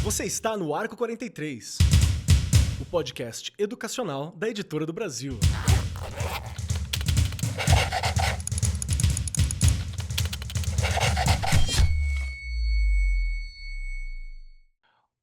Você está no Arco 43, o podcast educacional da Editora do Brasil.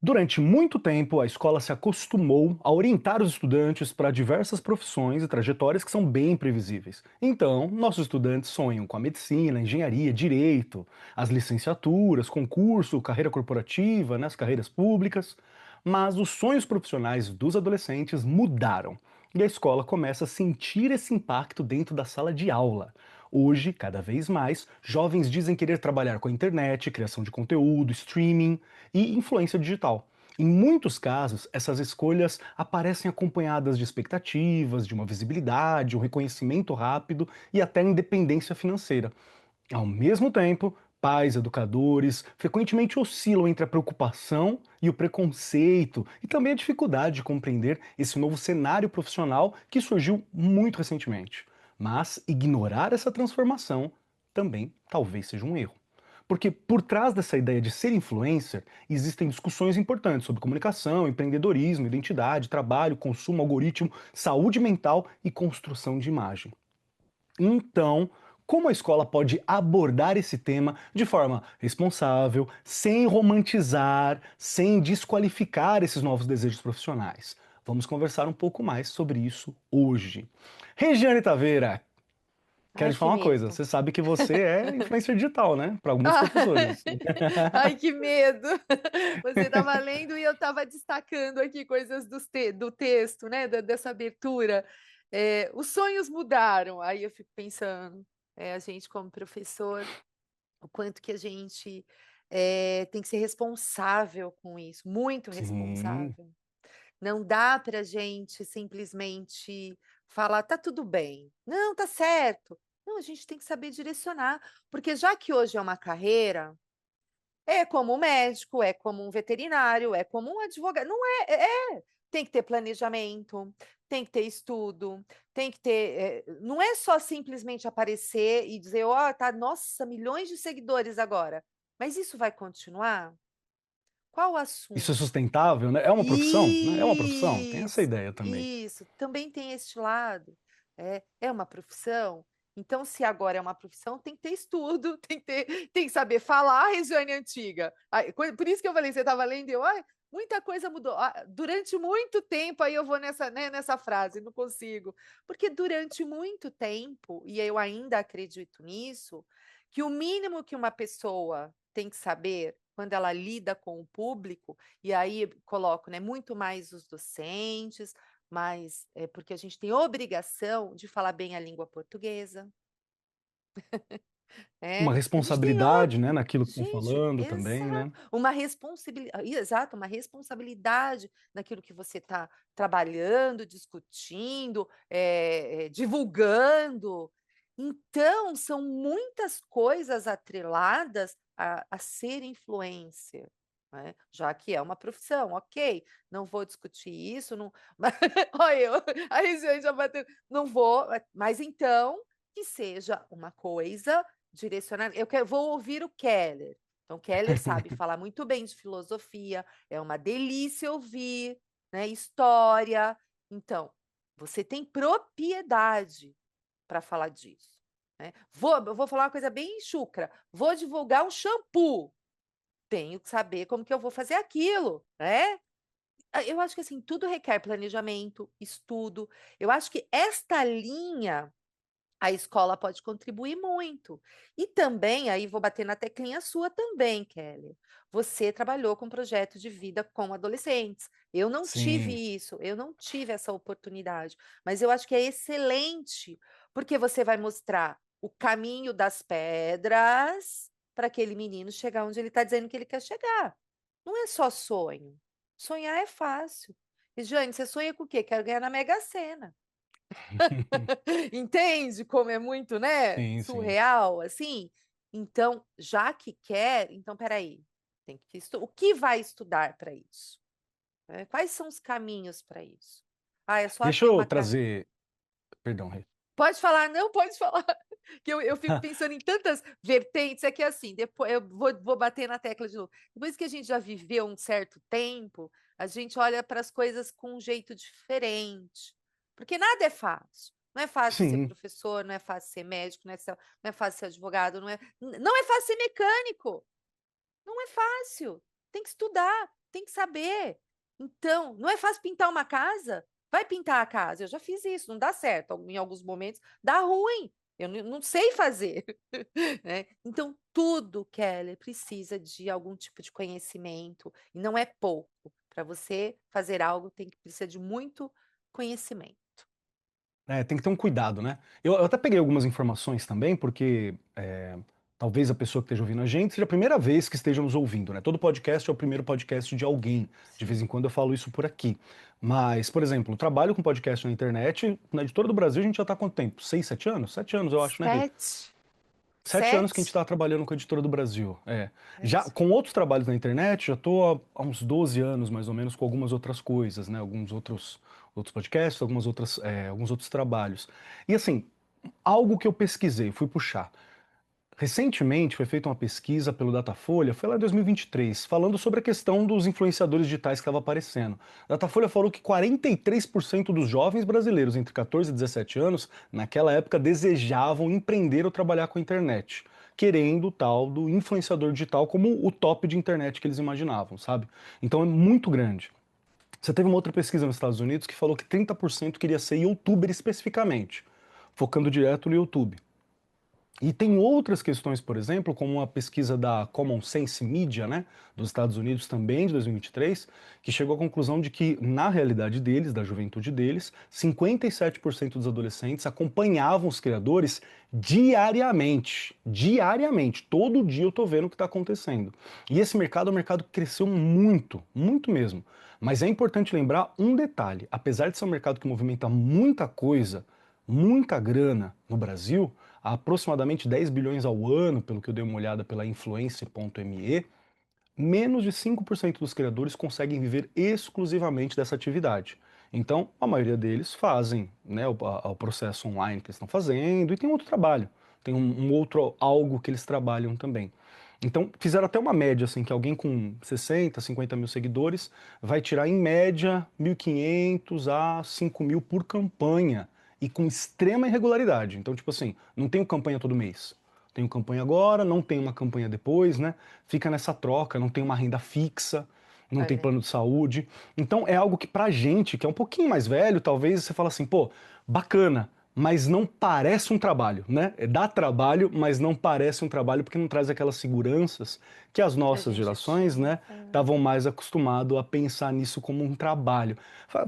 Durante muito tempo, a escola se acostumou a orientar os estudantes para diversas profissões e trajetórias que são bem previsíveis. Então, nossos estudantes sonham com a medicina, engenharia, direito, as licenciaturas, concurso, carreira corporativa, as carreiras públicas. Mas os sonhos profissionais dos adolescentes mudaram. E a escola começa a sentir esse impacto dentro da sala de aula. Hoje, cada vez mais, jovens dizem querer trabalhar com a internet, criação de conteúdo, streaming e influência digital. Em muitos casos, essas escolhas aparecem acompanhadas de expectativas, de uma visibilidade, um reconhecimento rápido e até independência financeira. Ao mesmo tempo, pais, educadores frequentemente oscilam entre a preocupação e o preconceito e também a dificuldade de compreender esse novo cenário profissional que surgiu muito recentemente. Mas ignorar essa transformação também talvez seja um erro. Porque por trás dessa ideia de ser influencer, existem discussões importantes sobre comunicação, empreendedorismo, identidade, trabalho, consumo, algoritmo, saúde mental e construção de imagem. Então, como a escola pode abordar esse tema de forma responsável, sem romantizar, sem desqualificar esses novos desejos profissionais? Vamos conversar um pouco mais sobre isso hoje. Regiane Taveira, quero Ai, te que falar uma coisa. medo. Você sabe que você é influencer digital, né? Para alguns professores. Ai, que medo. Você estava lendo e eu estava destacando aqui coisas do texto, né, dessa abertura. Os sonhos mudaram, aí eu fico pensando, a gente como professor, o quanto que a gente, tem que ser responsável com isso, muito Sim. responsável. Não dá pra gente simplesmente falar: "Tá tudo bem". "Não, tá certo". Não, a gente tem que saber direcionar, porque já que hoje é uma carreira, é como um médico, é como um veterinário, é como um advogado, não tem que ter planejamento, tem que ter estudo, tem que ter, não é só simplesmente aparecer e dizer: "Ó, tá, nossa, milhões de seguidores agora". Mas isso vai continuar? Qual o Isso é assunto? sustentável, né? É uma profissão, né? É uma profissão. Tem essa Isso, ideia também. isso, também tem este lado. É uma profissão, então se agora é uma profissão tem que ter estudo, tem que saber falar Regiane Antiga. Ai, por isso que eu falei, você estava lendo e eu: "Ai, muita coisa mudou". Durante muito tempo, aí eu vou nessa, né, nessa frase, não consigo. Porque durante muito tempo, e eu ainda acredito nisso, que o mínimo que uma pessoa tem que saber quando ela lida com o público, e aí coloco, né, muito mais os docentes, mas é porque a gente tem obrigação de falar bem a língua portuguesa, Uma a gente tem ob responsabilidade, né, naquilo que estão gente, falando também, exato, né? uma responsabilidade, exato, uma responsabilidade naquilo que você está trabalhando, discutindo, divulgando. Então, são muitas coisas atreladas a ser influencer, né, já que é uma profissão, ok, não vou discutir isso, não olha eu, a Regiane já bateu, não vou, mas então, que seja uma coisa direcionar, vou ouvir o Keller. Então, Keller sabe falar muito bem de filosofia, é uma delícia ouvir, né, história. Então, você tem propriedade para falar disso, né. Eu vou falar uma coisa bem chucra, vou divulgar um shampoo, tenho que saber como que eu vou fazer aquilo, né. Eu acho que, assim, tudo requer planejamento, estudo. Eu acho que esta linha a escola pode contribuir muito. E também, aí vou bater na teclinha sua também, Kelly. Você trabalhou com projeto de vida com adolescentes. Eu não Sim. tive isso, eu não tive essa oportunidade, mas eu acho que é excelente, porque você vai mostrar o caminho das pedras para aquele menino chegar onde ele está dizendo que ele quer chegar. Não é só sonho. Sonhar é fácil. E, Jane, você sonha com o quê? Quero ganhar na Mega Sena. Entende como é muito, né, Sim, sim. surreal, assim? Então, já que quer, então espera aí, tem que o que vai estudar para isso? Quais são os caminhos para isso? "Ah, é só Deixa abrir eu uma ca". trazer, perdão, Rê. Pode falar, não pode falar, que eu fico pensando em tantas vertentes, é que assim, depois eu vou bater na tecla de novo. Depois que a gente já viveu um certo tempo, a gente olha para as coisas com um jeito diferente, porque nada é fácil. Não é fácil ser Sim. professor, não é fácil ser médico, não é fácil ser advogado, não é fácil ser mecânico, não é fácil. Tem que estudar, tem que saber. Então, não é fácil pintar uma casa? Vai pintar a casa. Eu já fiz isso, não dá certo. Em alguns momentos dá ruim. Eu não sei fazer. Né? Então, tudo, Keller, precisa de algum tipo de conhecimento. E não é pouco. Para você fazer algo, precisa de muito conhecimento. É, tem que ter um cuidado, né? Eu até peguei algumas informações também, porque talvez a pessoa que esteja ouvindo a gente seja a primeira vez que esteja nos ouvindo, né? Todo podcast é o primeiro podcast de alguém. De vez em Sim. quando eu falo isso por aqui. Mas, por exemplo, eu trabalho com podcast na internet, na editora do Brasil a gente já está há quanto tempo? 6, 7 anos? 7 anos, eu acho, né, Rê? 7. 7 anos que a gente 7? está trabalhando com a editora do Brasil. É. É Já isso. com outros trabalhos na internet, já estou há uns 12 anos, mais ou menos, com algumas outras coisas, né? Alguns outros podcasts, alguns outros trabalhos. E assim, algo que eu pesquisei, fui puxar. Recentemente foi feita uma pesquisa pelo Datafolha, foi lá em 2023, falando sobre a questão dos influenciadores digitais que estava aparecendo. A Datafolha falou que 43% dos jovens brasileiros entre 14 e 17 anos, naquela época, desejavam empreender ou trabalhar com a internet, querendo o tal do influenciador digital como o top de internet que eles imaginavam, sabe? Então é muito grande. Você teve uma outra pesquisa nos Estados Unidos que falou que 30% queria ser youtuber especificamente, focando direto no YouTube. E tem outras questões, por exemplo, como uma pesquisa da Common Sense Media, né, dos Estados Unidos também, de 2023, que chegou à conclusão de que, na realidade deles, da juventude deles, 57% dos adolescentes acompanhavam os criadores diariamente. Diariamente. Todo dia eu tô vendo o que está acontecendo. E esse mercado é um mercado que cresceu muito, muito mesmo. Mas é importante lembrar um detalhe: apesar de ser um mercado que movimenta muita coisa, muita grana no Brasil, há aproximadamente 10 bilhões ao ano, pelo que eu dei uma olhada pela Influence.me, menos de 5% dos criadores conseguem viver exclusivamente dessa atividade. Então, a maioria deles fazem, né, o processo online que eles estão fazendo e tem outro trabalho, tem um outro algo que eles trabalham também. Então, fizeram até uma média, assim, que alguém com 60, 50 mil seguidores vai tirar, em média, 1.500 a 5.000 por campanha e com extrema irregularidade. Então, tipo assim, não tenho campanha todo mês. Tenho campanha agora, não tenho uma campanha depois, né? Fica nessa troca, não tem uma renda fixa, não tem Olha. plano de saúde. Então, é algo que pra gente, que é um pouquinho mais velho, talvez você fala assim, pô, bacana, mas não parece um trabalho, né? Dá trabalho, mas não parece um trabalho porque não traz aquelas seguranças que as Que a nossas gente gerações, tinha. né, estavam mais acostumados a pensar nisso como um trabalho.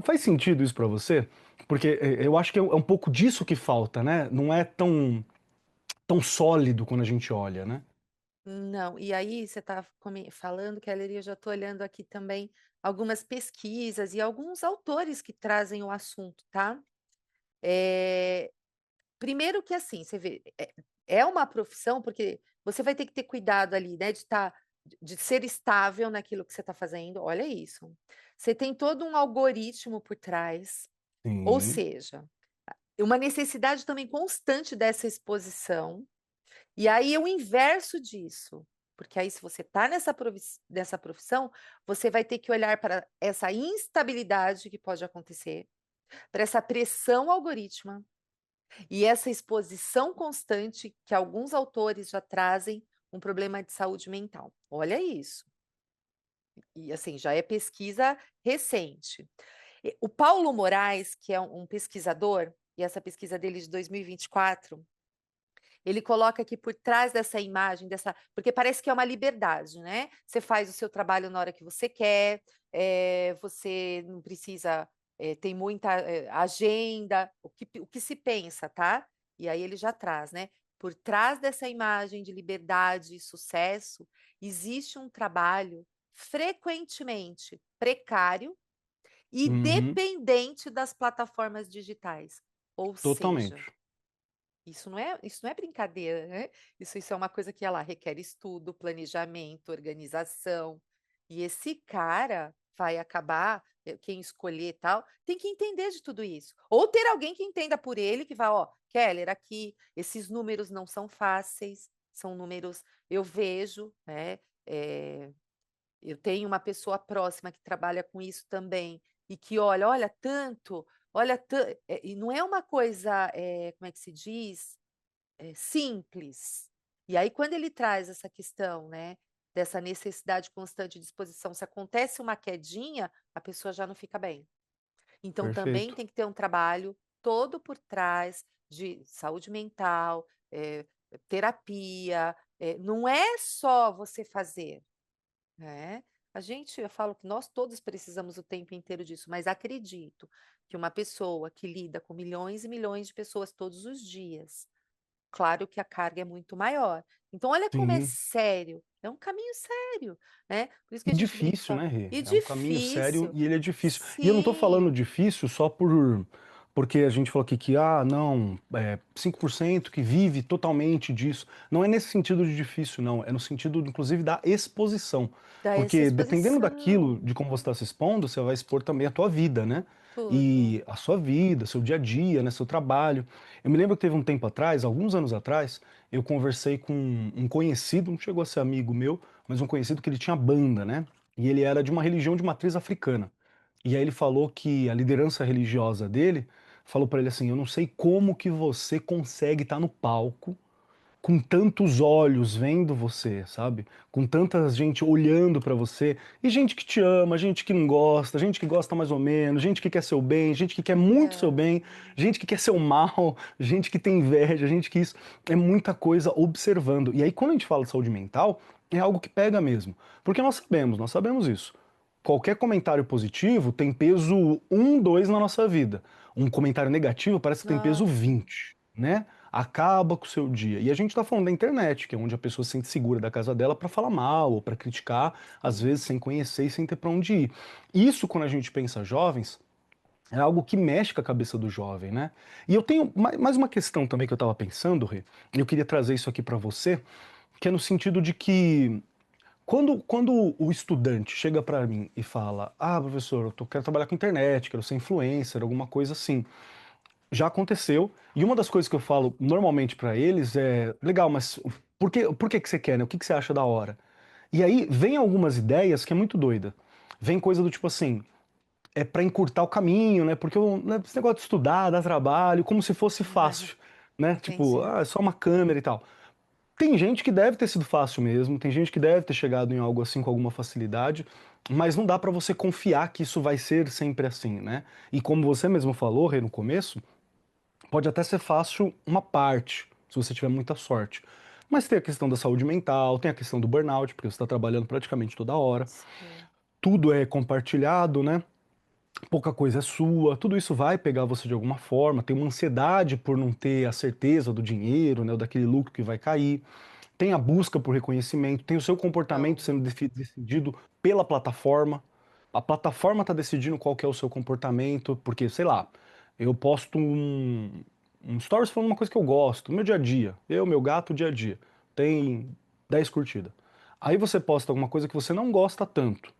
Faz sentido isso para você? Porque eu acho que é um pouco disso que falta, né? Não é tão sólido quando a gente olha, né? Não, e aí você está falando, Keller, e eu já estou olhando aqui também algumas pesquisas e alguns autores que trazem o assunto, tá? Eh, Primeiro que assim, você vê, é uma profissão, porque você vai ter que ter cuidado ali, né, de ser estável naquilo que você está fazendo. Olha isso. Você tem todo um algoritmo por trás, ou Sim. seja, uma necessidade também constante dessa exposição. E aí o inverso disso, porque aí se você está nessa profissão, você vai ter que olhar para essa instabilidade que pode acontecer, para essa pressão algorítmica e essa exposição constante que alguns autores já trazem um problema de saúde mental. Olha isso. E assim, já é pesquisa recente. O Paulo Moraes, que é um pesquisador, e essa pesquisa dele de 2024, ele coloca aqui por trás dessa imagem, porque parece que é uma liberdade, né? Você faz o seu trabalho na hora que você quer, você não precisa ter muita agenda, o que se pensa, tá? E aí ele já traz, né? Por trás dessa imagem de liberdade e sucesso, existe um trabalho frequentemente precário e Uhum. dependente das plataformas digitais. Ou seja, Totalmente. isso não é brincadeira, né? Isso é uma coisa que ela requer estudo, planejamento, organização. E esse cara vai acabar, quem escolher tal, tem que entender de tudo isso. Ou ter alguém que entenda por ele, que vai, ó, Keller, aqui, esses números não são fáceis, são números eu vejo, né, eu tenho uma pessoa próxima que trabalha com isso também, e que olha tanto, e não é uma coisa, como é que se diz? Simples. E aí quando ele traz essa questão, né, dessa necessidade constante de exposição, se acontece uma quedinha, a pessoa já não fica bem. Então também Perfeito. tem que ter um trabalho todo por trás de saúde mental, terapia, não é só você fazer, né. Eu falo que nós todos precisamos o tempo inteiro disso, mas acredito que uma pessoa que lida com milhões e milhões de pessoas todos os dias, claro que a carga é muito maior. Então olha como é Sim. sério, é um caminho sério, né. Por isso que E a gente difícil, brinca né, Rê? e É um caminho sério difícil. e ele é difícil. E eu não tô falando Sim, difícil só porque a gente falou aqui que, não, 5% que vive totalmente disso. Não é nesse sentido de difícil, não. É no sentido, inclusive, da exposição. dá essa Porque dependendo daquilo, exposição, de como você está se expondo, você vai expor também a tua vida, né? tudo. E a sua vida, seu dia a dia, né, seu trabalho. Eu me lembro que teve um tempo atrás, alguns anos atrás, eu conversei com um conhecido, não chegou a ser amigo meu, mas um conhecido que ele tinha banda, né? E ele era de uma religião de matriz africana. E aí ele falou que a liderança religiosa dele falou pra ele assim: "Eu não sei como que você consegue estar no palco com tantos olhos vendo você, sabe? Com tanta gente olhando pra você, e gente que te ama, gente que não gosta, gente que gosta mais ou menos, gente que quer seu bem, gente que quer muito seu É, bem, gente que quer seu mal, gente que tem inveja, gente que isso é muita coisa observando. E aí quando a gente fala de saúde mental, é algo que pega mesmo, porque nós sabemos isso. Qualquer comentário positivo tem peso 2 na nossa vida. Um comentário negativo parece que tem peso nossa, 20, né? Acaba com o seu dia. E a gente está falando da internet, que é onde a pessoa se sente segura da casa dela para falar mal ou para criticar, às sim, vezes sem conhecer e sem ter para onde ir. Isso, quando a gente pensa jovens, é algo que mexe com a cabeça do jovem, né? E eu tenho mais uma questão também que eu estava pensando, Rê, e eu queria trazer isso aqui para você, que é no sentido de que quando o estudante chega para mim e fala: professor, quero trabalhar com internet, quero ser influencer, alguma coisa assim. Já aconteceu. E uma das coisas que eu falo normalmente para eles é: legal, mas por que você quer, né? O que que você acha da hora? E aí vem algumas ideias que é muito doida. Vem coisa do tipo assim: é para encurtar o caminho, né? Porque né, esse negócio de estudar, dar trabalho, como se fosse fácil, né? Tipo, entendi. é só uma câmera e tal. Tem gente que deve ter sido fácil mesmo, tem gente que deve ter chegado em algo assim com alguma facilidade, mas não dá para você confiar que isso vai ser sempre assim, né? E como você mesmo falou, Rê, no começo, pode até ser fácil uma parte, se você tiver muita sorte. Mas tem a questão da saúde mental, tem a questão do burnout, porque você está trabalhando praticamente toda hora. Sim, Tudo é compartilhado, né? Pouca coisa é sua, tudo isso vai pegar você de alguma forma. Tem uma ansiedade por não ter a certeza do dinheiro, né, ou daquele lucro que vai cair. Tem a busca por reconhecimento, tem o seu comportamento então, sendo decidido pela plataforma. A plataforma está decidindo qual que é o seu comportamento, porque, sei lá, eu posto um stories falando uma coisa que eu gosto, meu dia a dia, meu gato, dia a dia, tem 10 curtidas. Aí você posta alguma coisa que você não gosta tanto,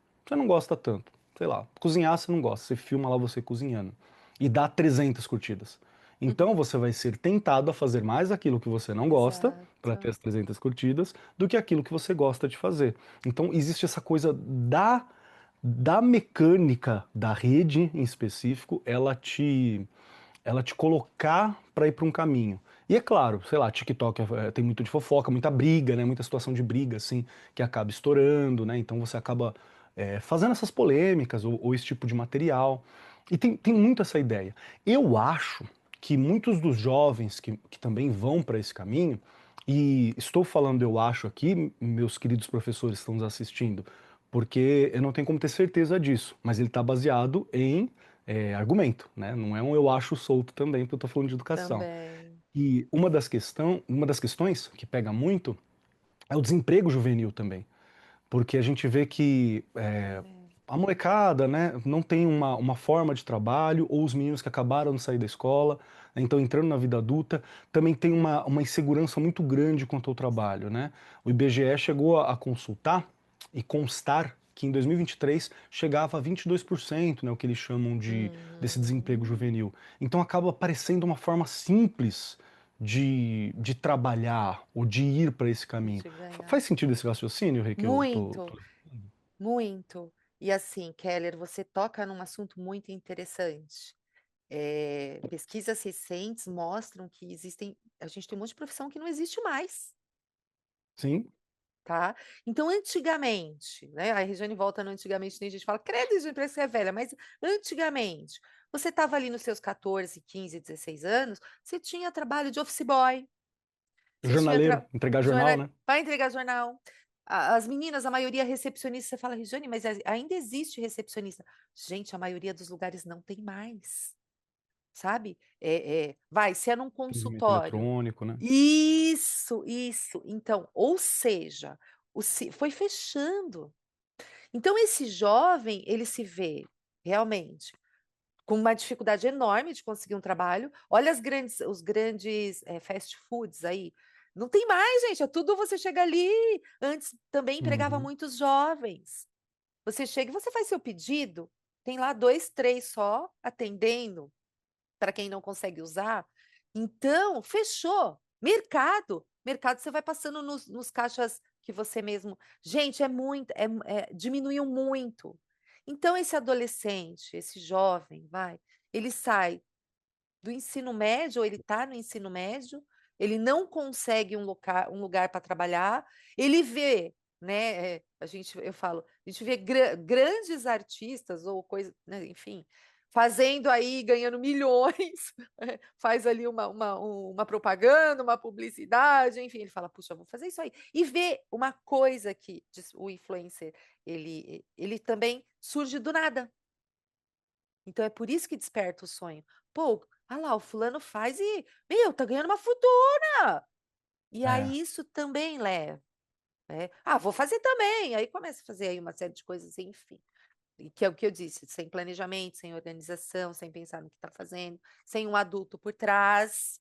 sei lá, cozinhar você não gosta, você filma lá você cozinhando, e dá 300 curtidas. Então uhum, você vai ser tentado a fazer mais aquilo que você não gosta, para ter exato. as 300 curtidas, do que aquilo que você gosta de fazer. Então existe essa coisa da mecânica da rede em específico, ela te colocar para ir para um caminho. E é claro, sei lá, TikTok tem muito de fofoca, muita briga, né? Muita situação de briga, assim, que acaba estourando, né? Então você acaba fazendo essas polêmicas ou esse tipo de material. E tem muito essa ideia. Eu acho que muitos dos jovens que também vão para esse caminho, e estou falando eu acho aqui, meus queridos professores estão nos assistindo, porque eu não tenho como ter certeza disso, mas ele está baseado em argumento, né? Não é um eu acho solto também, porque eu estou falando de educação. Também. E uma das questões que pega muito é o desemprego juvenil também, porque a gente vê que É, a molecada, né, não tem uma forma de trabalho, ou os meninos que acabaram de sair da escola, né, então entrando na vida adulta, também tem uma insegurança muito grande quanto ao trabalho, né? O IBGE chegou a consultar e constar que em 2023 chegava a 22%, né, o que eles chamam desse desemprego Uhum. juvenil. Então acaba parecendo uma forma simples de trabalhar ou de ir para esse caminho. De ganhar. Faz sentido esse raciocínio, Rê, que eu Muito, muito. E assim, Keller, você toca num assunto muito interessante. Pesquisas recentes mostram que a gente tem um monte de profissão que não existe mais, Sim, tá? Então, antigamente, né? A Regiane volta no antigamente, tem gente que fala, credo, Regiane, parece que é velha, mas antigamente, você estava ali nos seus 14, 15, 16 anos, você tinha trabalho de office boy, você tinha jornaleiro, entregar jornal, né? vai entregar jornal. As meninas, a maioria recepcionista, você fala, Regiane, mas ainda existe recepcionista. Gente, a maioria dos lugares não tem mais. Sabe? Vai, se é num Atendimento consultório. eletrônico, né? Isso, isso. Então, ou seja, foi fechando. Então, esse jovem, ele se vê realmente com uma dificuldade enorme de conseguir um trabalho. Olha os grandes fast foods aí. Não tem mais, gente. É tudo você chega ali. Antes também empregava Uhum. muitos jovens. Você chega e você faz seu pedido. Tem lá dois, três só atendendo para quem não consegue usar. Então, fechou. Mercado. Mercado você vai passando nos caixas que você mesmo. Gente, diminuiu muito. Então, esse adolescente, esse jovem, ele sai do ensino médio, ou ele está no ensino médio, ele não consegue um lugar para trabalhar, ele vê, né? Eu falo, a gente vê grandes artistas ou coisa, né, enfim, fazendo aí, ganhando milhões, faz ali uma propaganda, uma publicidade, enfim, ele fala, puxa, vou fazer isso aí. E vê uma coisa que o influencer, ele também surge do nada. Então é por isso que desperta o sonho. Pô, ah lá, o fulano faz e, meu, tá ganhando uma fortuna. E É, aí isso também leva, né? Ah, vou fazer também. Aí começa a fazer aí uma série de coisas, enfim. E que é o que eu disse, sem planejamento, sem organização, sem pensar no que está fazendo, sem um adulto por trás.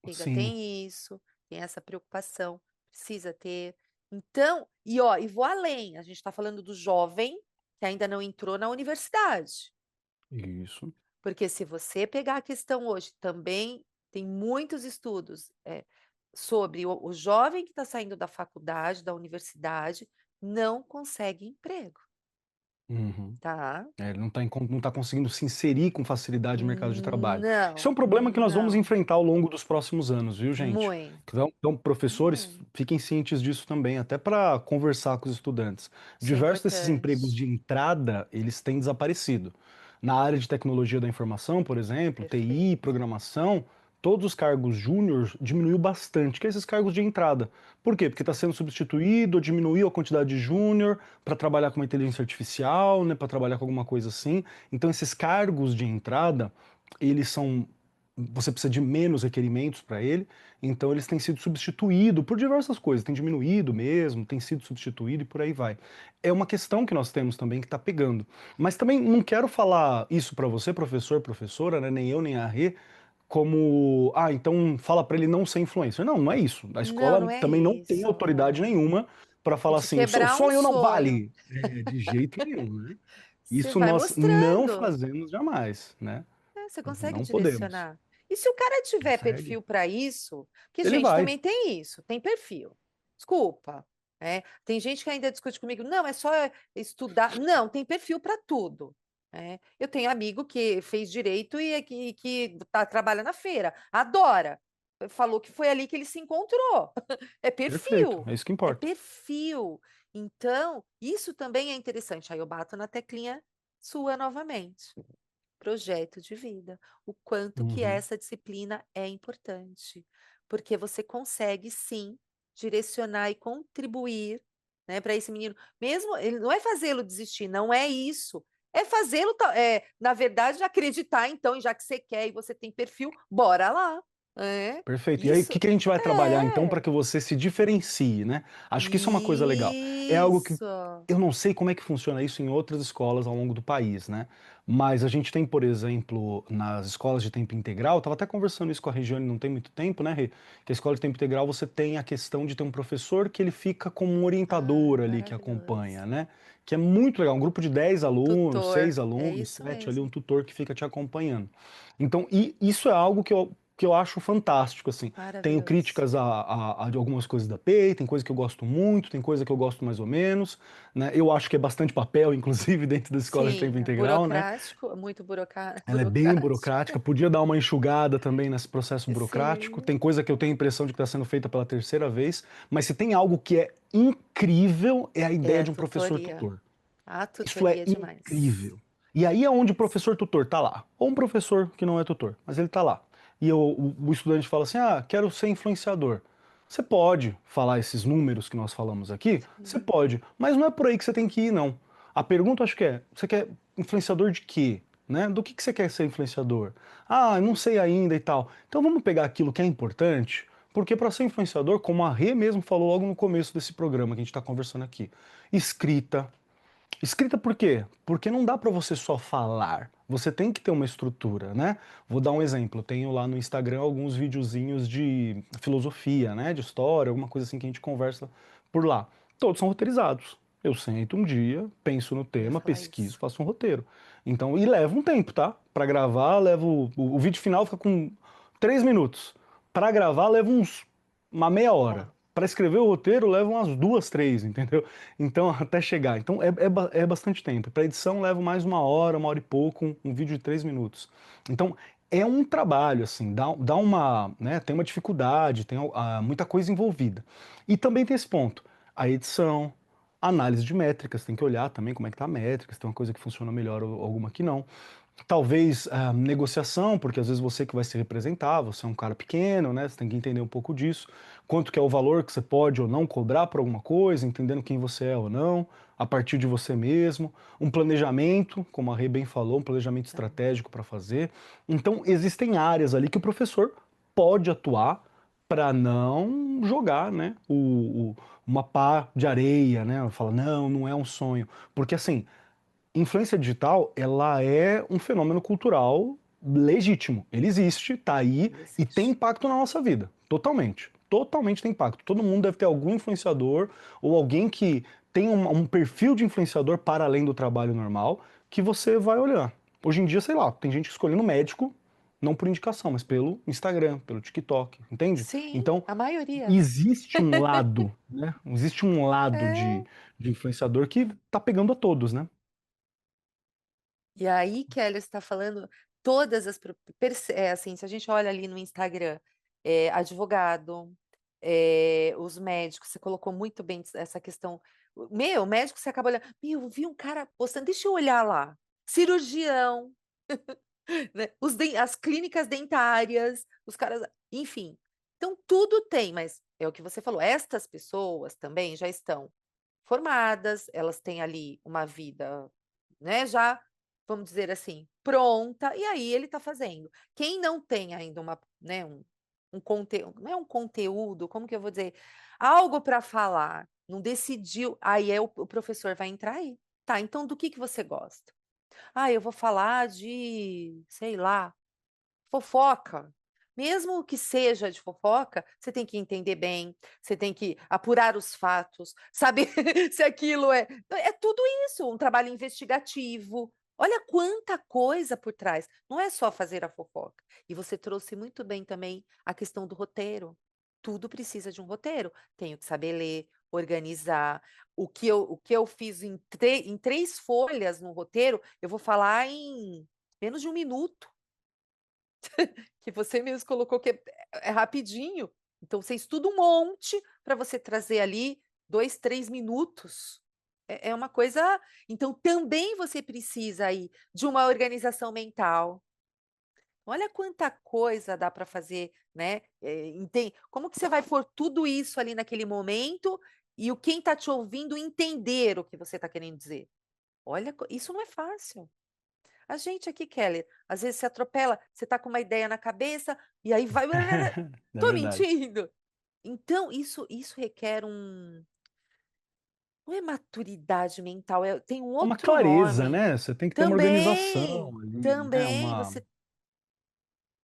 Ainda sim, tem isso, tem essa preocupação, precisa ter. Então, e vou além, a gente está falando do jovem que ainda não entrou na universidade. isso. Porque se você pegar a questão hoje, também tem muitos estudos sobre o jovem que está saindo da faculdade, da universidade, não consegue emprego, Uhum. tá? Ele não tá conseguindo se inserir com facilidade no mercado de trabalho. Isso é Não, um problema que nós vamos não. enfrentar ao longo dos próximos anos, viu, gente? Muito, Então, professores, muito. fiquem cientes disso também, até para conversar com os estudantes. Isso é Diversos desses empregos importante. de entrada, eles têm desaparecido. Na área de tecnologia da informação, por exemplo, TI, Perfeito. programação, todos os cargos júnior diminuiu bastante, que é esses cargos de entrada. Por quê? Porque está sendo substituído, ou diminuiu a quantidade de júnior para trabalhar com uma inteligência artificial, né, para trabalhar com alguma coisa assim. Então, esses cargos de entrada, eles são. Você precisa de menos requerimentos para ele, então eles têm sido substituídos por diversas coisas, tem diminuído mesmo, tem sido substituído e por aí vai. É uma questão que nós temos também que está pegando. Mas também não quero falar isso para você, professor, professora, né, nem eu, nem a Rê, como, então fala para ele não ser influencer. Não, não é isso. A Não, não escola é também não tem isso. autoridade nenhuma para É falar de assim, o seu quebrar um sonho não sonho. vale. De jeito nenhum, né? Você Isso vai nós não mostrando. fazemos jamais, né? Você consegue Não podemos. direcionar. E se o cara tiver Consegue? perfil para isso, porque, Ele gente, vai. também tem isso, tem perfil. Desculpa. Tem gente que ainda discute comigo, não, é só estudar. Não, tem perfil para tudo. Eu tenho amigo que fez direito e que trabalha na feira, adora. Falou que foi ali que ele se encontrou. É Perfeito. perfil, É isso que é importa. perfil. Então, isso também é interessante. Aí eu bato na teclinha sua novamente. Projeto de vida, o quanto que Uhum. essa disciplina é importante, porque você consegue sim direcionar e contribuir, né, para esse menino. Mesmo ele não é fazê-lo desistir, não é isso. É fazê-lo, na verdade, acreditar, então, já que você quer e você tem perfil, bora lá. É, Perfeito. E aí, o isso que que a gente vai trabalhar então para é, que você se diferencie, né? Acho que isso é uma coisa legal. É algo que isso. eu não sei como é que funciona isso em outras escolas ao longo do país, né? Mas a gente tem, por exemplo, nas escolas de tempo integral, estava até conversando isso com a Regiane não tem muito tempo, né, Rê? Que a escola de tempo integral você tem a questão de ter um professor que ele fica como um Ai, orientador ali que acompanha, maravilhoso. né? Que é muito legal. Um grupo de 10 alunos, Tutor, 6 é alunos, isso 7 ali, um mesmo. tutor que fica te acompanhando. Então, e isso é algo que eu acho fantástico, assim. Tenho Maravilhoso. críticas a de algumas coisas da PEI, tem coisa que eu gosto muito, tem coisa que eu gosto mais ou menos, né? Eu acho que é bastante papel, inclusive, dentro da escola de tempo Sim, integral, né? burocrático, muito Ela é bem burocrático. burocrática, podia dar uma enxugada também nesse processo burocrático. Tem Sim, coisa que eu tenho a impressão de que está sendo feita pela terceira vez, mas se tem algo que é incrível, é a ideia é de um professor tutoria. tutor. A Isso é tutoria é demais. incrível. E aí é onde o professor tutor está lá. Ou um professor que não é tutor, mas ele está lá. E o estudante fala assim: ah, quero ser influenciador. Você pode falar esses números que nós falamos aqui? Você Sim, pode, mas não é por aí que você tem que ir, não. A pergunta acho que é: você quer influenciador de quê? Né? Do que você quer ser influenciador? Ah, não sei ainda e tal. Então vamos pegar aquilo que é importante, porque para ser influenciador, como a Rê mesmo falou logo no começo desse programa que a gente está conversando aqui, escrita, escrita por quê? Porque não dá para você só falar. Você tem que ter uma estrutura, né? Vou dar um exemplo. Eu tenho lá no Instagram alguns videozinhos de filosofia, né? De história, alguma coisa assim que a gente conversa por lá. Todos são roteirizados. Eu sento um dia, penso no eu ia tema, falar pesquiso, isso. faço um roteiro. Então, e leva um tempo, tá? Para gravar, levo. O vídeo final fica com 3 minutos. Para gravar, leva uma meia hora. Ó, Para escrever o roteiro, leva umas duas, três, entendeu? Então, até chegar. Então, é bastante tempo. Para edição, leva mais uma hora e pouco, um vídeo de 3 minutos. Então, é um trabalho, assim, dá uma, né, tem uma dificuldade, tem muita coisa envolvida. E também tem esse ponto, a edição, a análise de métricas, tem que olhar também como é que tá a métrica, se tem uma coisa que funciona melhor ou alguma que não. Talvez negociação, porque às vezes você que vai se representar, você é um cara pequeno, né? Você tem que entender um pouco disso. Quanto que é o valor que você pode ou não cobrar por alguma coisa, entendendo quem você é ou não, a partir de você mesmo. Um planejamento, como a Rê bem falou, um planejamento tá. estratégico para fazer. Então, existem áreas ali que o professor pode atuar para não jogar, né? Uma pá de areia, né? Fala, não, não é um sonho. Porque assim, influência digital, ela é um fenômeno cultural legítimo. Ele existe, tá aí Ele e tem existe. impacto na nossa vida. Totalmente. Totalmente tem impacto. Todo mundo deve ter algum influenciador ou alguém que tem um perfil de influenciador para além do trabalho normal que você vai olhar. Hoje em dia, sei lá, tem gente escolhendo médico não por indicação, mas pelo Instagram, pelo TikTok, entende? Sim, Então, a maioria. existe um lado, né? Existe um lado É. de influenciador que tá pegando a todos, né? E aí, Kelly, você está falando todas as. Assim, se a gente olha ali no Instagram, advogado, os médicos, você colocou muito bem essa questão. Meu, médico, você acaba olhando. Meu, eu vi um cara postando, deixa eu olhar lá. Cirurgião, né? As clínicas dentárias, os caras, enfim. Então, tudo tem, mas é o que você falou. Estas pessoas também já estão formadas, elas têm ali uma vida, né, já, vamos dizer assim, pronta, e aí ele está fazendo. Quem não tem ainda uma, né, um conteúdo, não é um conteúdo, como que eu vou dizer? Algo para falar, não decidiu, aí o professor vai entrar aí. Tá, então do que você gosta? Ah, eu vou falar de, sei lá, fofoca. Mesmo que seja de fofoca, você tem que entender bem, você tem que apurar os fatos, saber se aquilo é. É tudo isso, um trabalho investigativo. Olha quanta coisa por trás. Não é só fazer a fofoca. E você trouxe muito bem também a questão do roteiro. Tudo precisa de um roteiro. Tenho que saber ler, organizar. O que eu fiz em 3 folhas no roteiro, eu vou falar em menos de 1 minuto, que você mesmo colocou que é rapidinho. Então você estuda um monte para você trazer ali 2, 3 minutos. É uma coisa, então também você precisa aí de uma organização mental. Olha quanta coisa dá para fazer, né, como que você vai pôr tudo isso ali naquele momento e o quem está te ouvindo entender o que você está querendo dizer. Olha, isso não é fácil. A gente aqui, Keller, às vezes se atropela, você tá com uma ideia na cabeça e aí vai É tô verdade. mentindo? Então isso requer não é maturidade mental, tem um É uma outro clareza, nome. né, você tem que ter uma Também, organização ali, né, também, você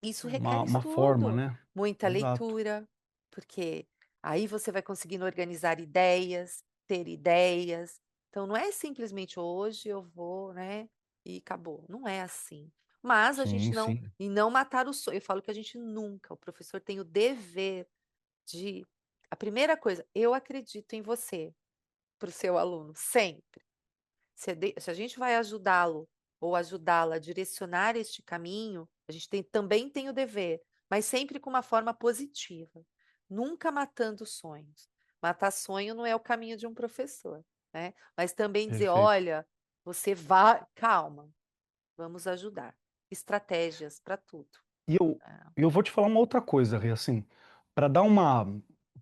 isso requer uma forma, estudo, né. muita Exato. leitura, porque aí você vai conseguindo organizar ideias, ter ideias. Então não é simplesmente hoje eu vou, né, e acabou, não é assim. Mas a Sim, gente sim. não matar o sonho, eu falo que a gente nunca, o professor tem o dever de a primeira coisa, eu acredito em você, para o seu aluno, sempre. Se a gente vai ajudá-lo ou ajudá-la a direcionar este caminho, a gente também tem o dever, mas sempre com uma forma positiva, nunca matando sonhos. Matar sonho não é o caminho de um professor, né? Mas também dizer: Perfeito. olha, você vai, calma, vamos ajudar. Estratégias para tudo. E eu vou te falar uma outra coisa, Rê, assim, para dar uma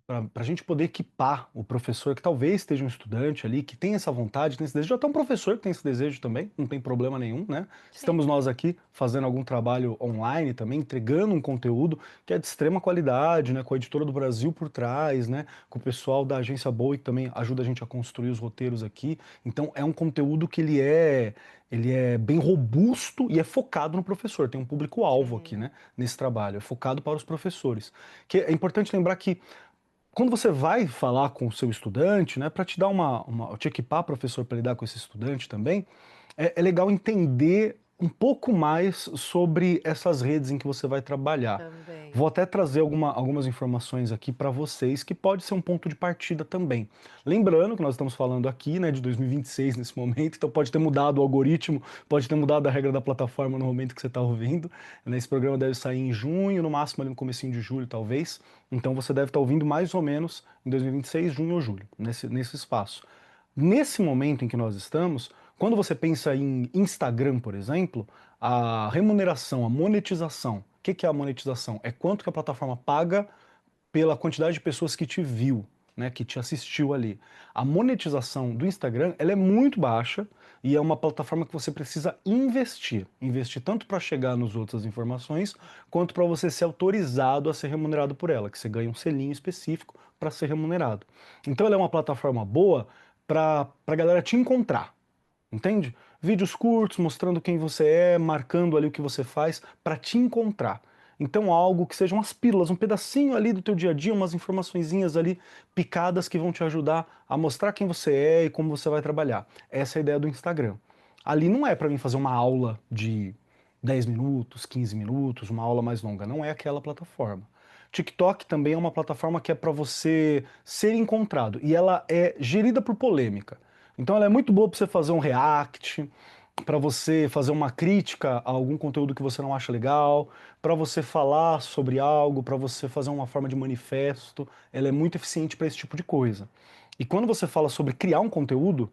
para a gente poder equipar o professor que talvez esteja um estudante ali, que tem essa vontade, tem esse desejo, até um professor que tem esse desejo também, não tem problema nenhum, né? Sim. Estamos nós aqui fazendo algum trabalho online também, entregando um conteúdo que é de extrema qualidade, né? Com a Editora do Brasil por trás, né? Com o pessoal da Agência Boa que também ajuda a gente a construir os roteiros aqui. Então é um conteúdo que ele é bem robusto e é focado no professor, tem um público-alvo aqui, Sim. né? Nesse trabalho, é focado para os professores. Que é importante lembrar que quando você vai falar com o seu estudante, né, para te dar te equipar, professor, para lidar com esse estudante também, é legal entender um pouco mais sobre essas redes em que você vai trabalhar. Também. Vou até trazer algumas informações aqui para vocês que pode ser um ponto de partida também. Lembrando que nós estamos falando aqui, né, de 2026 nesse momento, então pode ter mudado o algoritmo, pode ter mudado a regra da plataforma no momento que você está ouvindo. Né, esse programa deve sair em junho, no máximo ali no comecinho de julho, talvez. Então você deve estar ouvindo mais ou menos em 2026, junho ou julho, nesse espaço. Nesse momento em que nós estamos, quando você pensa em Instagram, por exemplo, a remuneração, a monetização, o que é a monetização? É quanto que a plataforma paga pela quantidade de pessoas que te viu, né, que te assistiu ali. A monetização do Instagram, ela é muito baixa e é uma plataforma que você precisa investir tanto para chegar nas outras informações, quanto para você ser autorizado a ser remunerado por ela, que você ganha um selinho específico para ser remunerado. Então ela é uma plataforma boa para a galera te encontrar, entende? Vídeos curtos mostrando quem você é, marcando ali o que você faz para te encontrar. Então algo que sejam umas pílulas, um pedacinho ali do teu dia a dia, umas informaçõezinhas ali picadas que vão te ajudar a mostrar quem você é e como você vai trabalhar. Essa é a ideia do Instagram. Ali não é para mim fazer uma aula de 10 minutos, 15 minutos, uma aula mais longa, não é aquela plataforma. TikTok também é uma plataforma que é para você ser encontrado e ela é gerida por polêmica. Então ela é muito boa para você fazer um react, para você fazer uma crítica a algum conteúdo que você não acha legal, para você falar sobre algo, para você fazer uma forma de manifesto. Ela é muito eficiente para esse tipo de coisa. E quando você fala sobre criar um conteúdo,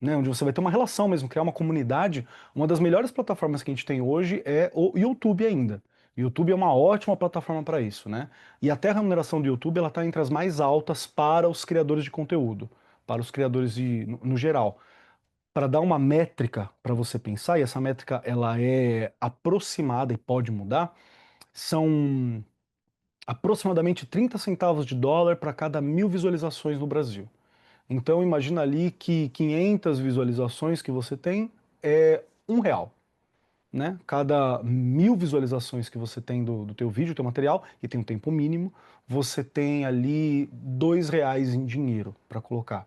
né, onde você vai ter uma relação mesmo, criar uma comunidade, uma das melhores plataformas que a gente tem hoje é o YouTube ainda. O YouTube é uma ótima plataforma para isso, né? E até a remuneração do YouTube ela está entre as mais altas para os criadores de conteúdo, para os criadores no geral. Para dar uma métrica para você pensar, e essa métrica ela é aproximada e pode mudar, são aproximadamente 30 centavos de dólar para cada 1.000 visualizações no Brasil. Então imagina ali que 500 visualizações que você tem é R$ 1, né? Cada 1.000 visualizações que você tem do teu vídeo, do teu material, e tem um tempo mínimo, você tem ali R$ 2 em dinheiro para colocar,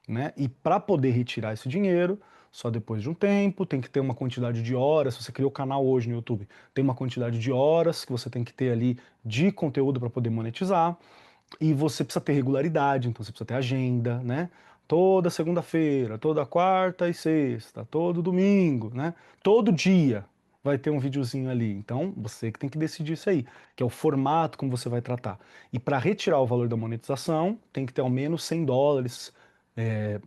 né? E para poder retirar esse dinheiro, só depois de um tempo, tem que ter uma quantidade de horas. Se você criou o canal hoje no YouTube, tem uma quantidade de horas que você tem que ter ali de conteúdo para poder monetizar. E você precisa ter regularidade, então você precisa ter agenda, né? Toda segunda-feira, toda quarta e sexta, todo domingo, né? Todo dia vai ter um videozinho ali. Então, você que tem que decidir isso aí, que é o formato como você vai tratar. E para retirar o valor da monetização, tem que ter ao menos US$ 100 é,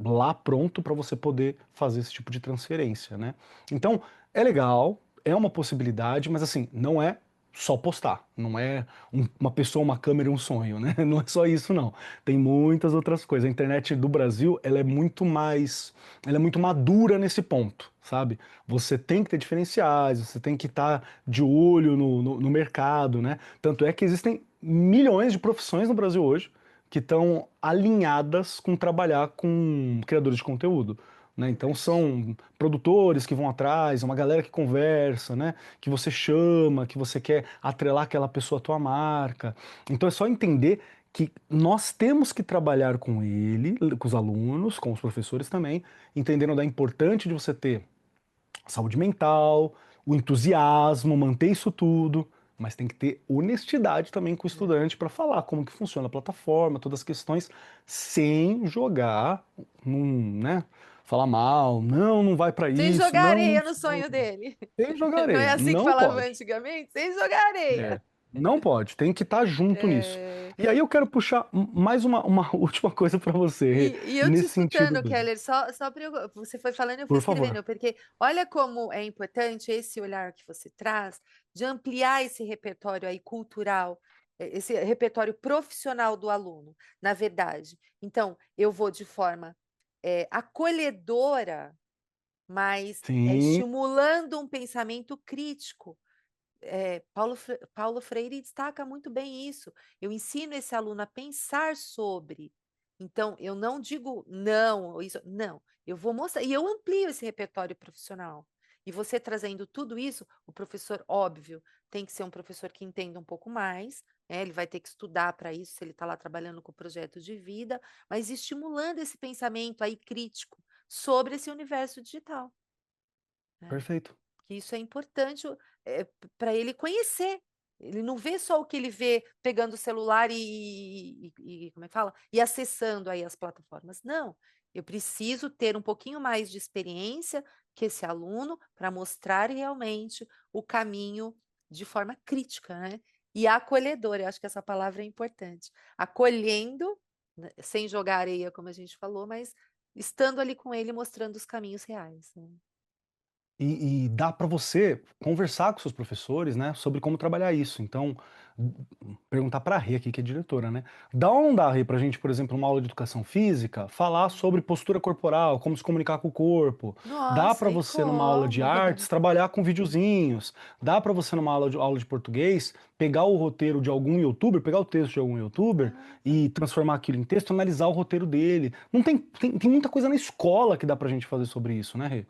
lá pronto para você poder fazer esse tipo de transferência, né? Então, é legal, é uma possibilidade, mas assim, não é só postar, não é uma pessoa, uma câmera e um sonho, né? Não é só isso, não. Tem muitas outras coisas. A internet do Brasil, ela é muito madura nesse ponto, sabe? Você tem que ter diferenciais, você tem que estar de olho no mercado, né? Tanto é que existem milhões de profissões no Brasil hoje que estão alinhadas com trabalhar com criadores de conteúdo. Né? Então Verdade. são produtores que vão atrás, uma galera que conversa, né? Que você chama, que você quer atrelar aquela pessoa à tua marca. Então é só entender que nós temos que trabalhar com ele, com os alunos, com os professores também, entendendo da importância de você ter saúde mental, o entusiasmo, manter isso tudo, mas tem que ter honestidade também com o É. estudante para falar como que funciona a plataforma, todas as questões, sem jogar, né? Falar mal, não, não vai para Sem isso, jogar não, não areia no sonho foi. dele. Sem jogar Não é areia, assim que não falava pode. antigamente? Sem jogar areia. É, não pode, tem que estar junto nisso. É, E aí eu quero puxar mais uma última coisa para você, e eu te nesse sentido escutando, do, Keller, só para você foi falando e eu fui por favor. escrevendo, porque olha como é importante esse olhar que você traz de ampliar esse repertório aí cultural, esse repertório profissional do aluno, na verdade. Então, eu vou de forma acolhedora, mas Sim, estimulando um pensamento crítico. Paulo Freire destaca muito bem isso. Eu ensino esse aluno a pensar sobre. Então, eu não digo não, isso, não. Eu vou mostrar, e eu amplio esse repertório profissional. E você trazendo tudo isso, o professor, óbvio, tem que ser um professor que entenda um pouco mais, né? Ele vai ter que estudar para isso, se ele está lá trabalhando com o projeto de vida, mas estimulando esse pensamento aí crítico sobre esse universo digital, né? perfeito. Que isso é importante para ele conhecer. Ele não vê só o que ele vê pegando o celular como é que fala? E acessando aí as plataformas. Não, eu preciso ter um pouquinho mais de experiência que esse aluno para mostrar realmente o caminho de forma crítica, né? E acolhedora, eu acho que essa palavra é importante. Acolhendo, né, sem jogar areia, como a gente falou, mas estando ali com ele, mostrando os caminhos reais, né? E dá para você conversar com seus professores, né, sobre como trabalhar isso. Então, perguntar para a Rê aqui, que é diretora, né? Dá ou não dá, Rê, para a gente, por exemplo, numa aula de educação física, falar sobre postura corporal, como se comunicar com o corpo. Dá Nossa, para e você, numa aula de como? artes, trabalhar com videozinhos. Dá para você, numa aula de português, pegar o roteiro de algum youtuber, pegar o texto de algum youtuber Exato. e transformar aquilo em texto, analisar o roteiro dele. Não tem muita coisa na escola que dá pra gente fazer sobre isso, né, Rê?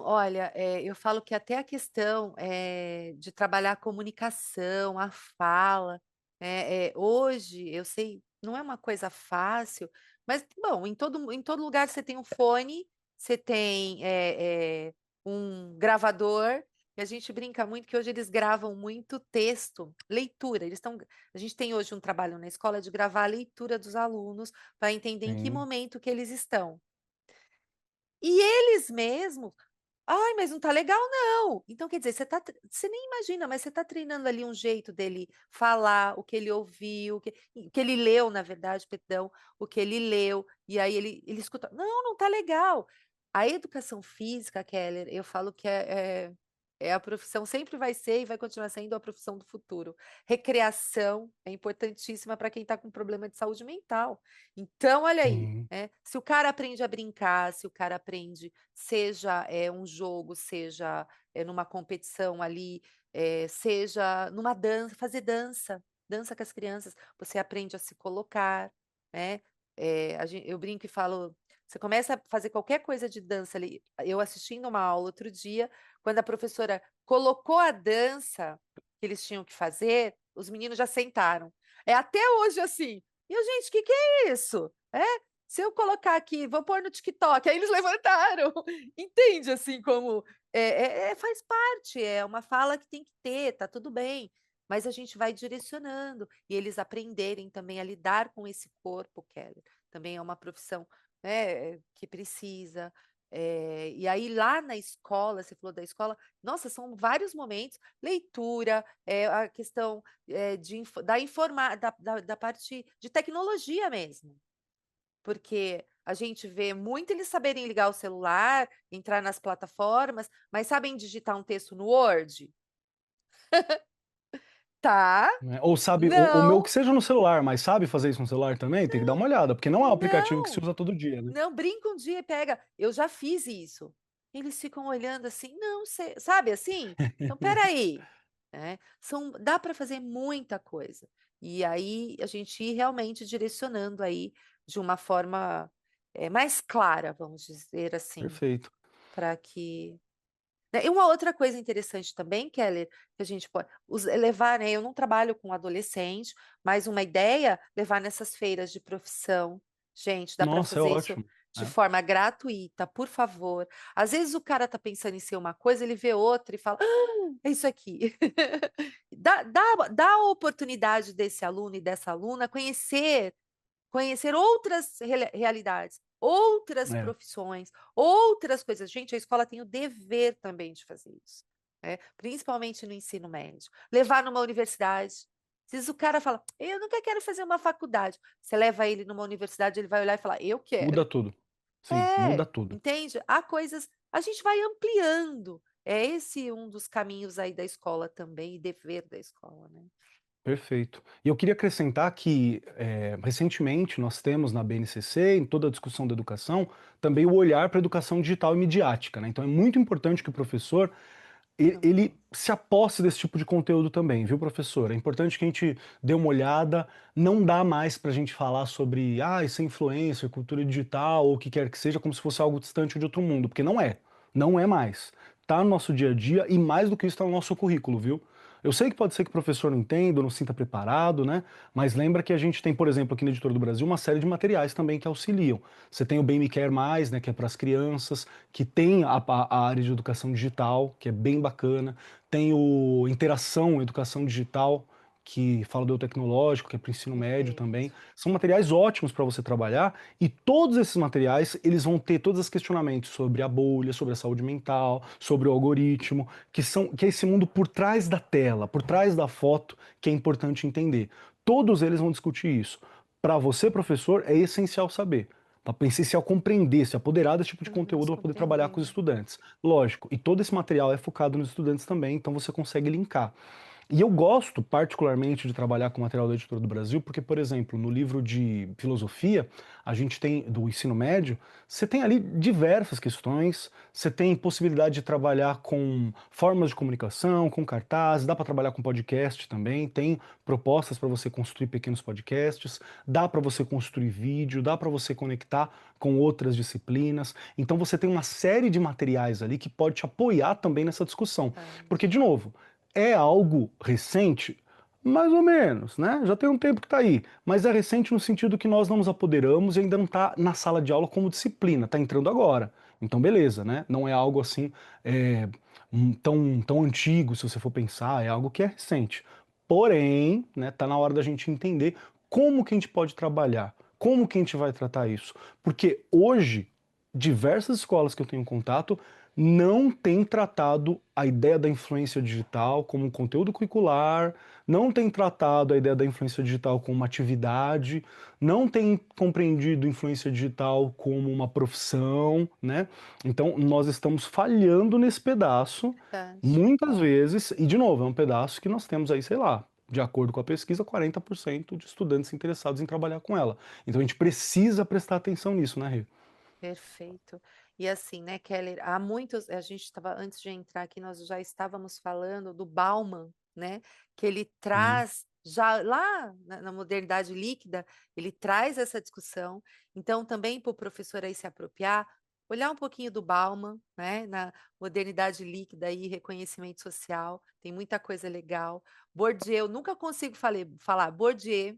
Olha, eu falo que até a questão de trabalhar a comunicação, a fala, hoje eu sei, não é uma coisa fácil, mas bom, em todo lugar você tem um fone, você tem um gravador, e a gente brinca muito que hoje eles gravam muito texto, leitura. A gente tem hoje um trabalho na escola de gravar a leitura dos alunos para entender em que Sim. momento que eles estão. E eles mesmos "Ai, mas não tá legal não". Então quer dizer, você nem imagina, mas você tá treinando ali um jeito dele falar, o que ele ouviu, o que ele leu, na verdade, perdão, o que ele leu, e aí ele escuta: "Não, não tá legal". A educação física, Keller, eu falo que é a profissão, sempre vai ser e vai continuar sendo a profissão do futuro. Recreação é importantíssima para quem está com problema de saúde mental. Então olha aí, Sim. né, se o cara aprende a brincar, se o cara aprende seja um jogo, seja numa competição ali, seja numa dança, fazer dança, dança com as crianças, você aprende a se colocar, né? Eu brinco e falo, você começa a fazer qualquer coisa de dança ali. Eu assistindo uma aula outro dia, quando a professora colocou a dança que eles tinham que fazer, os meninos já sentaram. É até hoje assim. E eu, gente, o que que é isso? Se eu colocar aqui, vou pôr no TikTok, aí eles levantaram. Entende assim como faz parte, é uma fala que tem que ter, tá tudo bem. Mas a gente vai direcionando e eles aprenderem também a lidar com esse corpo, Keller. Também é uma profissão, né, que precisa. E aí lá na escola, você falou da escola, nossa, são vários momentos, leitura, a questão da parte de tecnologia mesmo, porque a gente vê muito eles saberem ligar o celular, entrar nas plataformas, mas sabem digitar um texto no Word? Tá? Né? Ou sabe, o meu Não, que seja no celular, mas sabe fazer isso no celular também? Tem que dar uma olhada, porque não é um aplicativo que se não, usa todo dia, né? não, brinca um dia e pega. Eu já fiz isso. Eles ficam olhando assim, não sei, sabe assim? Então, espera aí, né? Dá para fazer muita coisa. E aí a gente ir realmente direcionando aí de uma forma mais clara, vamos dizer assim, Perfeito. para que né, e uma outra coisa interessante também, Keller, que a gente pode levar, né, eu não trabalho com adolescente, mas uma ideia, levar nessas feiras de profissão. Gente, dá para Nossa, é fazer isso ótimo. de É. forma gratuita, por favor. Às vezes o cara tá pensando em ser uma coisa, ele vê outra e fala: "Ah, é isso aqui". Dá a oportunidade desse aluno e dessa aluna conhecer outras realidades, outras É. profissões, outras coisas. Gente, a escola tem o dever também de fazer isso, né, principalmente no ensino médio. Levar numa universidade. Às vezes o cara fala: "Eu nunca quero fazer uma faculdade". Você leva ele numa universidade, ele vai olhar e falar: "Eu quero". Muda tudo. Sim, muda É, tudo. entende? Há coisas a gente vai ampliando. É esse um dos caminhos aí da escola também, e dever da escola, né. Perfeito. E eu queria acrescentar que, recentemente nós temos na BNCC, em toda a discussão da educação, também o olhar para a educação digital e midiática, né. Então é muito importante que o professor, ele Aham. se aposse desse tipo de conteúdo também, viu, professor? É importante que a gente dê uma olhada, não dá mais para a gente falar sobre, isso é influência, cultura digital ou o que quer que seja, como se fosse algo distante de outro mundo, porque não é, não é mais. Tá no nosso dia a dia e mais do que isso tá no nosso currículo, viu? Eu sei que pode ser que o professor não entenda, ou não se sinta preparado, né? Mas lembra que a gente tem, por exemplo, aqui na Editora do Brasil, uma série de materiais também que auxiliam. Você tem o Bem Me Quer Mais, né, que é para as crianças, que tem a área de educação digital, que é bem bacana. Tem o Interação Educação Digital, que fala do tecnológico, que é para o ensino médio também. Perfeito. São materiais ótimos para você trabalhar e todos esses materiais, eles vão ter todos os questionamentos sobre a bolha, sobre a saúde mental, sobre o algoritmo, que é esse mundo por trás da tela, por trás da foto, que é importante entender. Todos eles vão discutir isso. Para você, professor, é essencial saber. Para essencial compreender, se apoderar desse tipo de Nossa, conteúdo para poder trabalhar com os compreender. estudantes. Lógico, e todo esse material é focado nos estudantes também, então você consegue linkar. E eu gosto particularmente de trabalhar com material da Editora do Brasil, porque, por exemplo, no livro de filosofia, a gente tem, do ensino médio, você tem ali diversas questões, você tem possibilidade de trabalhar com formas de comunicação, com cartazes, dá para trabalhar com podcast também, tem propostas para você construir pequenos podcasts, dá para você construir vídeo, dá para você conectar com outras disciplinas. Então você tem uma série de materiais ali que pode te apoiar também nessa discussão. Porque, Verdade. de novo, é algo recente? Mais ou menos, né? Já tem um tempo que está aí, mas é recente no sentido que nós não nos apoderamos e ainda não está na sala de aula como disciplina, está entrando agora. Então, beleza, né? Não é algo assim é, tão antigo, se você for pensar, é algo que é recente. Porém, né, tá na hora da gente entender como que a gente pode trabalhar, como que a gente vai tratar isso. Porque hoje, diversas escolas que eu tenho contato não têm tratado a ideia da influência digital como um conteúdo curricular, não têm tratado a ideia da influência digital como uma atividade, não têm compreendido influência digital como uma profissão, né? Então, nós estamos falhando nesse pedaço Verdade. muitas vezes, e de novo, é um pedaço que nós temos aí, sei lá, de acordo com a pesquisa, 40% de estudantes interessados em trabalhar com ela. Então a gente precisa prestar atenção nisso, né, Rê? Perfeito. E assim, né, Keller, há muitos a gente estava antes de entrar aqui, nós já estávamos falando do Bauman, né, que ele Sim. traz já lá na modernidade líquida, ele traz essa discussão. Então, também para o professor aí se apropriar, olhar um pouquinho do Bauman, né, na modernidade líquida e reconhecimento social, tem muita coisa legal. Bourdieu, nunca consigo falar Bourdieu,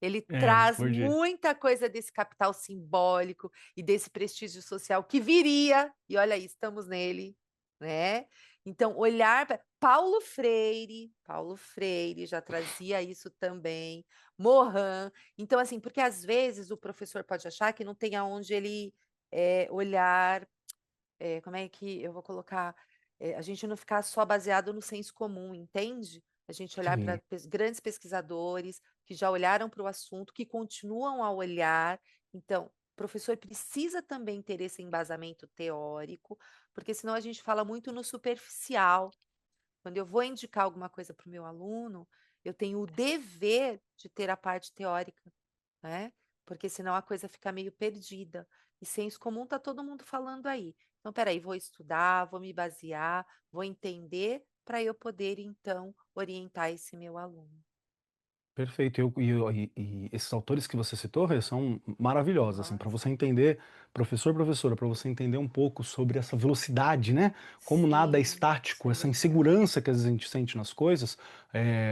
ele É, traz Bourdieu. muita coisa desse capital simbólico e desse prestígio social que viria, e olha aí, estamos nele, né. Então olhar pra Paulo Freire já trazia isso também, Morin. Então assim, porque às vezes o professor pode achar que não tem aonde ele, olhar, como é que eu vou colocar? A gente não ficar só baseado no senso comum, entende? A gente olhar para Sim. grandes pesquisadores que já olharam para o assunto, que continuam a olhar. Então, o professor precisa também ter esse embasamento teórico, porque senão a gente fala muito no superficial. Quando eu vou indicar alguma coisa para o meu aluno, eu tenho o dever de ter a parte teórica, né, porque senão a coisa fica meio perdida. E senso comum tá todo mundo falando aí. Então espera aí, vou estudar, vou me basear, vou entender para eu poder então orientar esse meu aluno. Perfeito. E esses autores que você citou, Rê, são maravilhosos, assim, para você Nossa, entender, professor, professora, para você entender um pouco sobre essa velocidade, né? Como nada é sim, isso estático, é essa legal. insegurança que às vezes a gente sente nas coisas.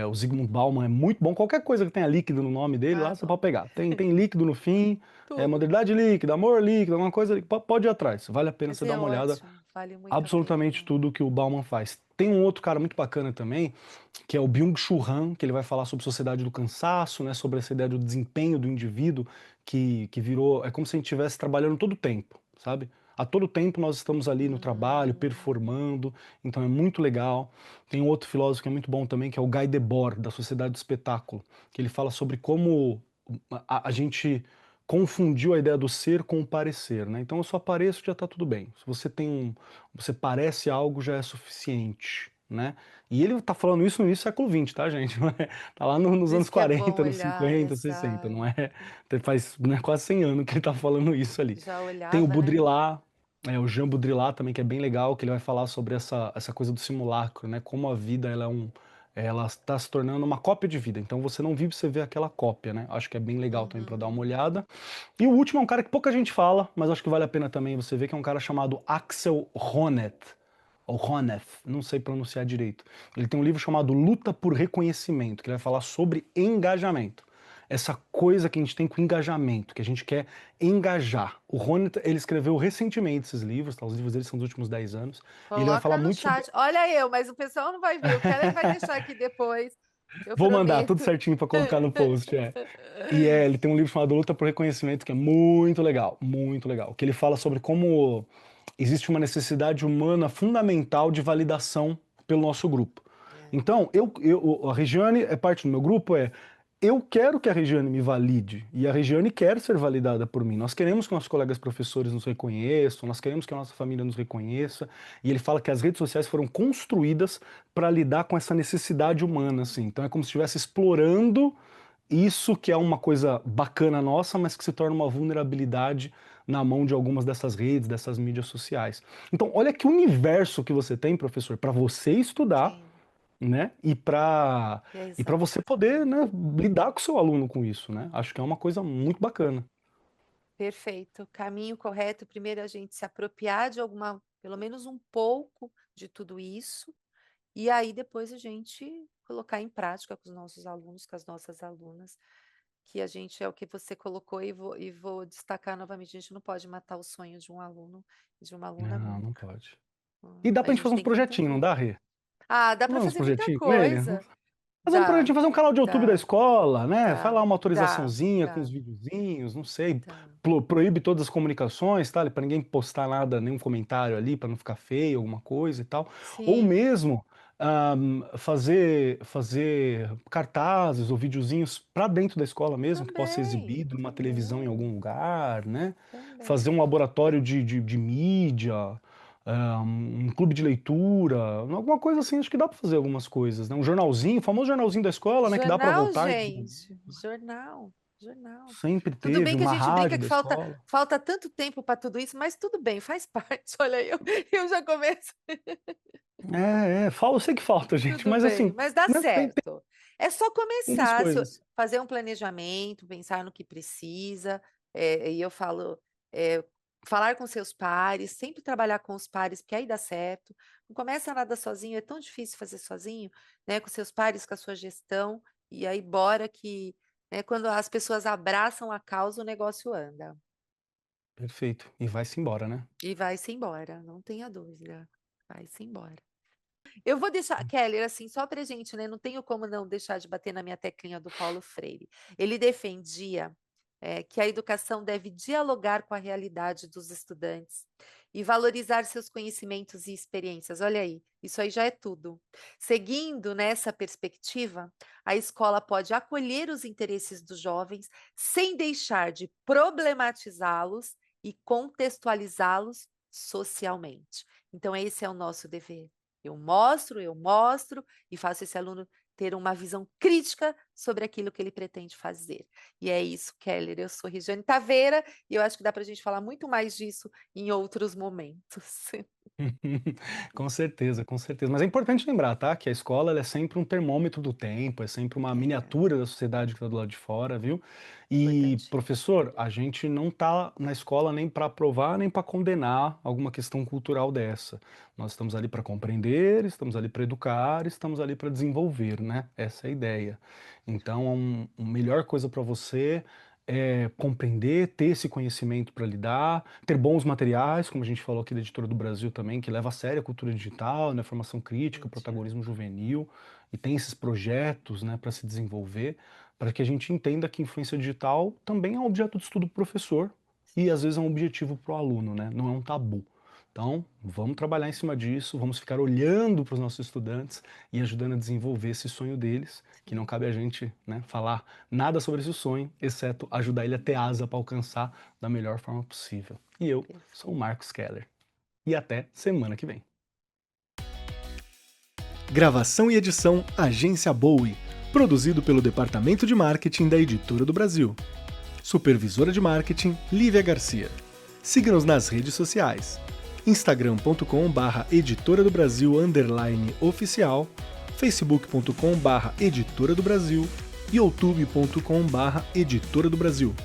O Zygmunt Bauman é muito bom. Qualquer coisa que tenha líquido no nome dele lá, você pode Adoro. pegar. Tem líquido no fim, Tudo. modernidade líquida, amor líquido, alguma coisa, pode ir atrás. Vale a pena Mas você dar é uma olhada ótimo, vale muito a absolutamente pena. tudo que o Bauman faz. Tem um outro cara muito bacana também, que é o Byung-Chul Han, que ele vai falar sobre sociedade do cansaço, né, sobre essa ideia do desempenho do indivíduo, que virou, é como se a gente estivesse trabalhando todo o tempo, sabe? A todo tempo nós estamos ali no trabalho, Hum, performando, então é muito legal. Tem um outro filósofo que é muito bom também, que é o Guy Debord, da Sociedade do Espetáculo, que ele fala sobre como a gente confundiu a ideia do ser com o parecer, né? Então eu só pareço, já está tudo bem. Se você tem você parece algo, já é suficiente, né? E ele tá falando isso no início do século XX, tá, gente? Não é- Tá lá nos por anos isso que é bom 40, nos olhar 50, 60, essa não é? Faz, né, quase 100 anos que ele tá falando isso ali. já Tem o olhava, né. Baudrillard, o Jean Baudrillard também, que é bem legal, que ele vai falar sobre essa coisa do simulacro, né? Como a vida, ela está se tornando uma cópia de vida. Então você não vive, você vê aquela cópia, né? Acho que é bem legal também para dar uma Uhum. olhada. E o último é um cara que pouca gente fala, mas acho que vale a pena também você ver, que é um cara chamado Axel Honneth, ou Honneth, não sei pronunciar direito. Ele tem um livro chamado Luta por Reconhecimento, que ele vai falar sobre engajamento. Essa coisa que a gente tem com engajamento, que a gente quer engajar. O Honneth, ele escreveu recentemente esses livros, tá? Os livros dele são dos últimos 10 anos, e ele vai falar Coloca no muito sobre... chat. Olha eu, mas o pessoal não vai ver, o Keller vai deixar aqui depois, eu Vou mandar tudo prometo. certinho para colocar no post, é. Ele tem um livro chamado Luta por Reconhecimento, que é muito legal, que ele fala sobre como existe uma necessidade humana fundamental de validação pelo nosso grupo. É. Então, a Regiane é parte do meu grupo, eu quero que a Regiane me valide, e a Regiane quer ser validada por mim. Nós queremos que nossos colegas professores nos reconheçam, nós queremos que a nossa família nos reconheça, e ele fala que as redes sociais foram construídas para lidar com essa necessidade humana, assim. Então é como se estivesse explorando isso, que é uma coisa bacana nossa, mas que se torna uma vulnerabilidade na mão de algumas dessas redes, dessas mídias sociais. Então, olha que universo que você tem, professor, para você estudar, Sim, né? E para você exato. poder, né, lidar com o seu aluno com isso, né? Acho que é uma coisa muito bacana. Perfeito. Caminho correto, primeiro a gente se apropriar de alguma pelo menos um pouco de tudo isso, e aí depois a gente colocar em prática com os nossos alunos, com as nossas alunas, que a gente é o que você colocou e vou destacar novamente, a gente não pode matar o sonho de um aluno e de uma aluna Não, não nunca. pode. E dá A pra gente gente fazer uns tem que projetinhos, não entender. dá, Rê? Ah, dá para Vamos uns fazer muita projetinhos com ele? coisa. Fazer um Dá, projetinho, fazer um canal de YouTube da dá, escola, né? Faz dá, lá uma dá, autorizaçãozinha com os dá, videozinhos, não sei. dá. Proíbe todas as comunicações, tá? Para ninguém postar nada, nenhum comentário ali, para não ficar feio, alguma coisa e tal. Ou Sim, mesmo fazer cartazes ou videozinhos para dentro da escola mesmo, que possa ser também, exibido numa televisão em também, algum lugar, né? Fazer também. um laboratório de mídia, um clube de leitura, alguma coisa assim, acho que dá para fazer algumas coisas, né? Um jornalzinho, o famoso jornalzinho da escola, né? Que dá para Jornal, voltar, gente, jornal, jornal. sempre Tudo teve, bem que a uma gente brinca rádio que da falta escola. falta tanto tempo para tudo isso, mas tudo bem, faz parte. Olha, eu já começo. Eu sei que falta, gente, Tudo mas bem, assim, mas dá né, tem certo. É só muitas começar, coisas. fazer um planejamento, pensar no que precisa, e eu falo, falar com seus pares, sempre trabalhar com os pares, porque aí dá certo. Não começa nada sozinho, é tão difícil fazer sozinho, né, com seus pares, com a sua gestão, e aí bora que, né, quando as pessoas abraçam a causa, o negócio anda. Perfeito. E vai-se embora, né? E vai-se embora, não tenha dúvida, vai-se embora. Eu vou deixar, Keller, assim, só pra gente, né, não tenho como não deixar de bater na minha teclinha do Paulo Freire. Ele defendia, que a educação deve dialogar com a realidade dos estudantes e valorizar seus conhecimentos e experiências. Olha aí, isso aí já é tudo. Seguindo nessa perspectiva, a escola pode acolher os interesses dos jovens sem deixar de problematizá-los e contextualizá-los socialmente. Então, esse é o nosso dever. Eu mostro e faço esse aluno ter uma visão crítica sobre aquilo que ele pretende fazer. E é isso, Keller. Eu sou Regiane Taveira e eu acho que dá para a gente falar muito mais disso em outros momentos. Com certeza, com certeza. Mas é importante lembrar, tá, que a escola ela é sempre um termômetro do tempo, é sempre uma É, miniatura da sociedade que está do lado de fora, viu? E, importantíssimo. professor, a gente não tá na escola nem para aprovar, nem para condenar alguma questão cultural dessa. Nós estamos ali para compreender, estamos ali para educar, estamos ali para desenvolver, né? Essa é a ideia. Então, a melhor coisa para você é compreender, ter esse conhecimento para lidar, ter bons materiais, como a gente falou aqui da Editora do Brasil também, que leva a sério a cultura digital, né, formação crítica, Entendi. protagonismo juvenil, e tem esses projetos, né, para se desenvolver, para que a gente entenda que influência digital também é um objeto de estudo para o professor e às vezes é um objetivo para o aluno, né, não é um tabu. Então, vamos trabalhar em cima disso, vamos ficar olhando para os nossos estudantes e ajudando a desenvolver esse sonho deles, que não Sim, cabe a gente, né, falar nada sobre esse sonho, exceto ajudar ele a ter asa para alcançar da melhor forma possível. E eu sou o perfeito. Marcos Keller. E até semana que vem. Gravação e edição Agência Bowie. Produzido pelo Departamento de Marketing da Editora do Brasil. Supervisora de Marketing, Lívia Garcia. Siga-nos nas redes sociais. instagram.com/editora do Brasil _oficial, facebook.com/editora do Brasil e youtube.com/editora do Brasil.